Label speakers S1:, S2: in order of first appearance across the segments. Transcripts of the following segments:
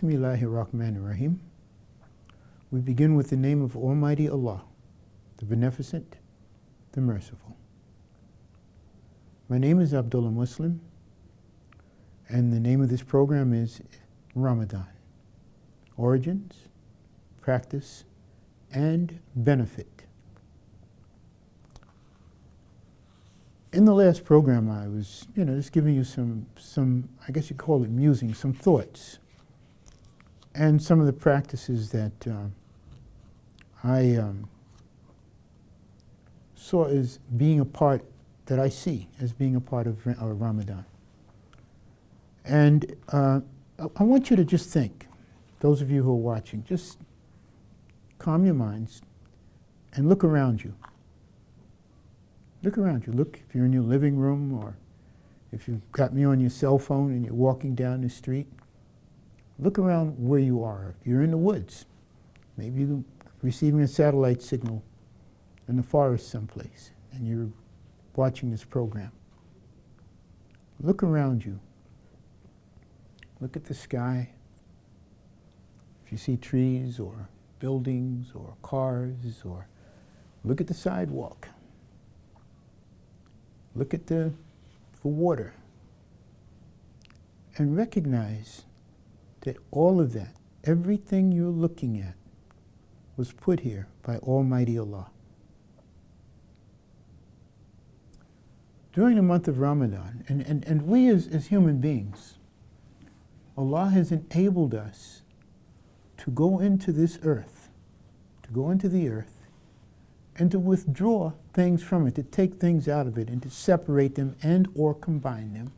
S1: Bismillahirrahmanirrahim. We begin with the name of Almighty Allah, the Beneficent, the Merciful. My name is Abdullah Muslim, and the name of this program is Ramadan: Origins, Practice, and Benefit. In the last program, I was, just giving you some, I guess you call it musing, some thoughts, and some of the practices that I saw as being a part, that I see as being a part of Ramadan. And I want you to just think, those of you who are watching, just calm your minds and look around you. Look around you. Look, if you're in your living room, or if you've got me on your cell phone and you're walking down the street, look around where you are. If you're in the woods, maybe you're receiving a satellite signal in the forest someplace, and you're watching this program. Look around you. Look at the sky. If you see trees or buildings or cars, or look at the sidewalk. Look at the water. And recognize that all of that, everything you're looking at, was put here by Almighty Allah. During the month of Ramadan, and we as human beings, Allah has enabled us to go into this earth, to go into the earth, and to withdraw things from it, to take things out of it, and to separate them and or combine them,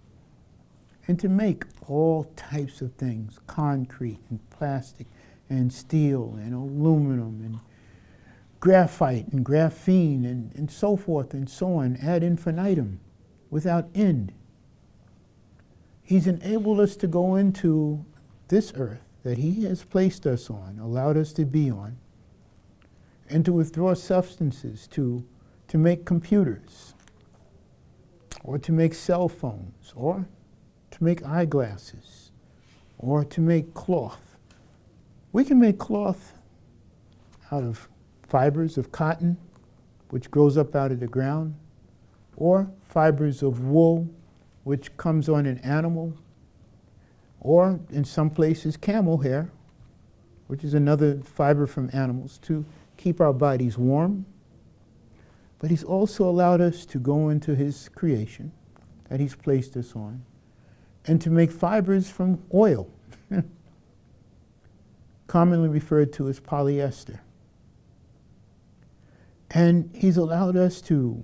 S1: and to make all types of things, concrete and plastic and steel and aluminum and graphite and graphene and so forth and so on, ad infinitum, without end. He's enabled us to go into this earth that He has placed us on, allowed us to be on, and to withdraw substances to make computers, or to make cell phones, or to make eyeglasses, or to make cloth. We can make cloth out of fibers of cotton, which grows up out of the ground, or fibers of wool, which comes on an animal, or in some places camel hair, which is another fiber from animals, to keep our bodies warm. But He's also allowed us to go into His creation that He's placed us on, and to make fibers from oil, commonly referred to as polyester. And He's allowed us to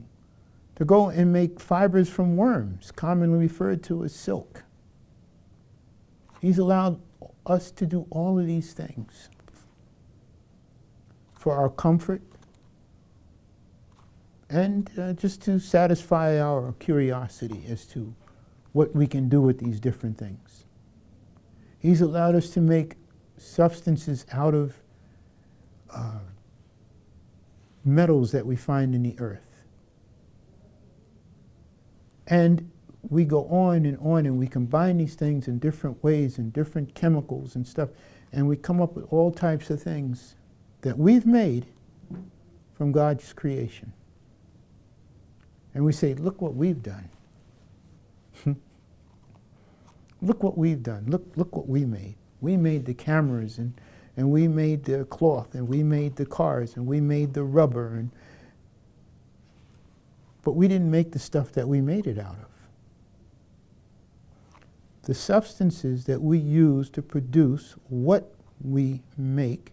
S1: go and make fibers from worms, commonly referred to as silk. He's allowed us to do all of these things for our comfort, and just to satisfy our curiosity as to what we can do with these different things. He's allowed us to make substances out of metals that we find in the earth. And we go on, and we combine these things in different ways and different chemicals and stuff, and we come up with all types of things that we've made from God's creation. And we say, look what we've done. Look what we've done. Look what we made. We made the cameras, and we made the cloth, and we made the cars, and we made the rubber, but we didn't make the stuff that we made it out of. The substances that we use to produce what we make,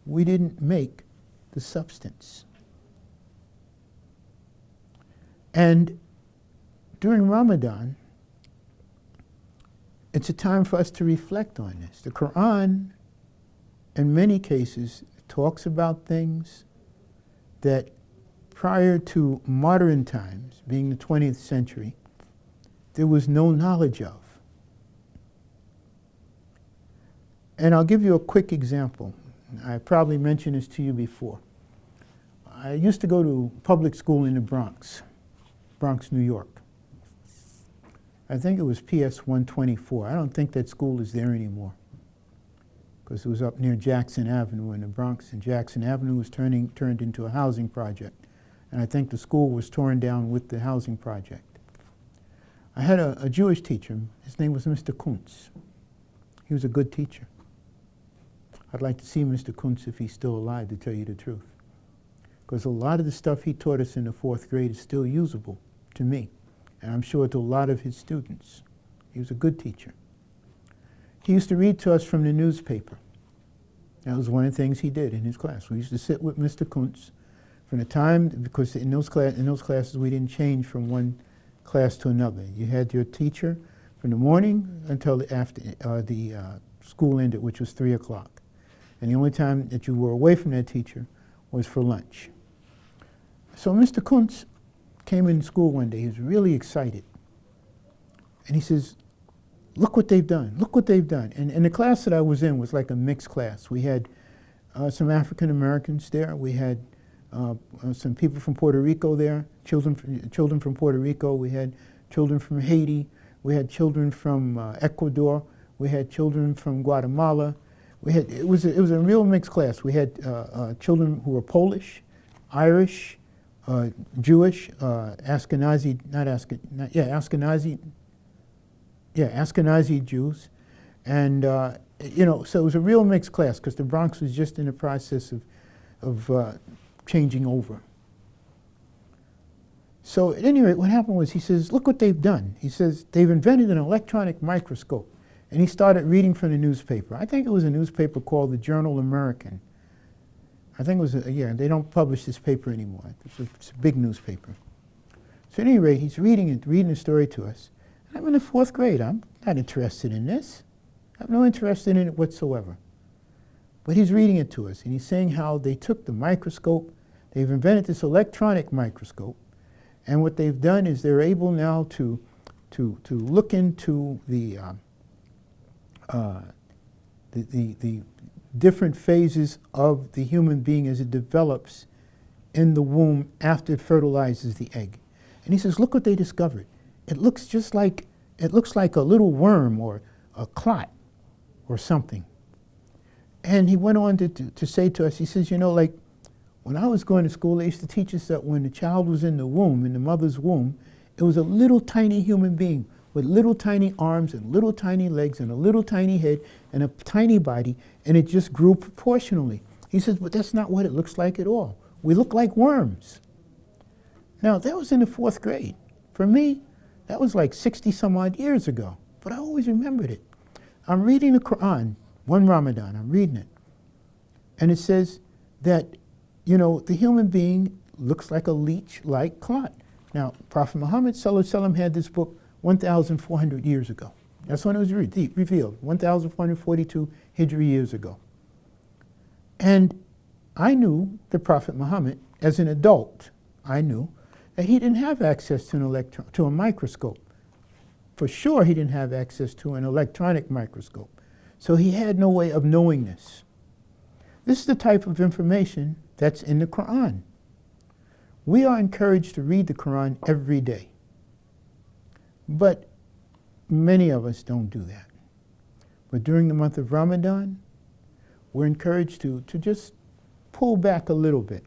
S1: we didn't make the substance. And during Ramadan, it's a time for us to reflect on this. The Quran, in many cases, talks about things that prior to modern times, being the 20th century, there was no knowledge of. And I'll give you a quick example. I probably mentioned this to you before. I used to go to public school in the Bronx, New York. I think it was PS 124. I don't think that school is there anymore. because it was up near Jackson Avenue in the Bronx, and Jackson Avenue was turned into a housing project. And I think the school was torn down with the housing project. I had a Jewish teacher. His name was Mr. Kuntz. He was a good teacher. I'd like to see Mr. Kuntz if he's still alive, to tell you the truth. Because a lot of the stuff he taught us in the 4th grade is still usable to me, and I'm sure to a lot of his students. He was a good teacher. He used to read to us from the newspaper. That was one of the things he did in his class. We used to sit with Mr. Kuntz from the time, because in those classes we didn't change from one class to another. You had your teacher from the morning until after the school ended, which was 3 o'clock. And the only time that you were away from that teacher was for lunch. So Mr. Kuntz came in school one day. He was really excited. And he says, look what they've done. Look what they've done. And the class that I was in was like a mixed class. We had some African Americans there. We had some people from Puerto Rico there, children from Puerto Rico. We had children from Haiti. We had children from Ecuador. We had children from Guatemala. It was a real mixed class. We had children who were Polish, Irish, Jewish, Ashkenazi Jews, and so it was a real mixed class because the Bronx was just in the process of changing over. So at any rate, what happened was, he says, look what they've done. He says, they've invented an electronic microscope. And he started reading from the newspaper. I think it was a newspaper called the Journal American. I think it was, they don't publish this paper anymore. It's a big newspaper. So at any rate, he's reading the story to us. And I'm in the 4th grade. I'm not interested in this. I have no interest in it whatsoever. But he's reading it to us, and he's saying how they took the microscope, they've invented this electronic microscope, and what they've done is they're able now to look into the different phases of the human being as it develops in the womb after it fertilizes the egg. And he says, look what they discovered. It looks like a little worm or a clot or something. And he went on to say to us, he says, like when I was going to school, they used to teach us that when the child was in the womb, in the mother's womb, it was a little tiny human being with little tiny arms and little tiny legs and a little tiny head and a tiny body, and it just grew proportionally. He says, but that's not what it looks like at all. We look like worms. Now, that was in the 4th grade. For me, that was like 60 some odd years ago, but I always remembered it. I'm reading the Quran, one Ramadan, I'm reading it. And it says that, the human being looks like a leech-like clot. Now, Prophet Muhammad ﷺ had this book 1,400 years ago. That's when it was revealed, 1,442 Hijri years ago. And I knew the Prophet Muhammad, as an adult, I knew that he didn't have access to a microscope. For sure he didn't have access to an electronic microscope. So he had no way of knowing this. This is the type of information that's in the Quran. We are encouraged to read the Quran every day. But many of us don't do that. But during the month of Ramadan, we're encouraged to just pull back a little bit.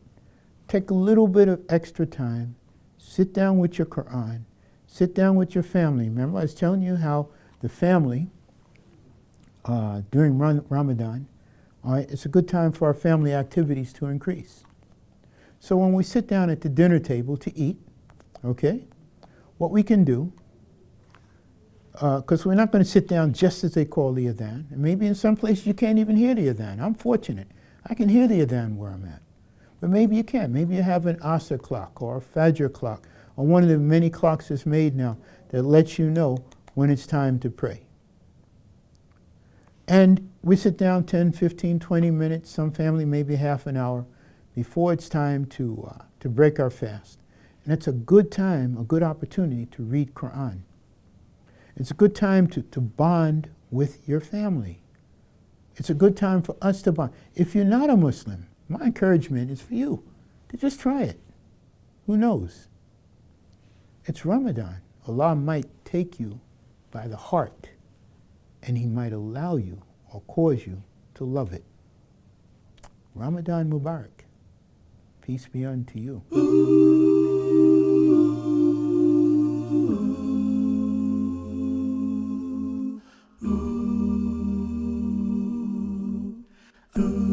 S1: Take a little bit of extra time. Sit down with your Quran. Sit down with your family. Remember, I was telling you how the family, during Ramadan, it's a good time for our family activities to increase. So when we sit down at the dinner table to eat, okay, what we can do, because we're not going to sit down just as they call the adhan. And maybe in some places you can't even hear the adhan. I'm fortunate. I can hear the adhan where I'm at. But maybe you can't. Maybe you have an Asr clock or a Fajr clock or one of the many clocks that's made now that lets you know when it's time to pray. And we sit down 10, 15, 20 minutes, some family maybe half an hour, before it's time to break our fast. And it's a good time, a good opportunity to read Quran. It's a good time to bond with your family. It's a good time for us to bond. If you're not a Muslim, my encouragement is for you to just try it. Who knows? It's Ramadan. Allah might take you by the heart, and He might allow you or cause you to love it. Ramadan Mubarak. Peace be unto you.
S2: Ooh.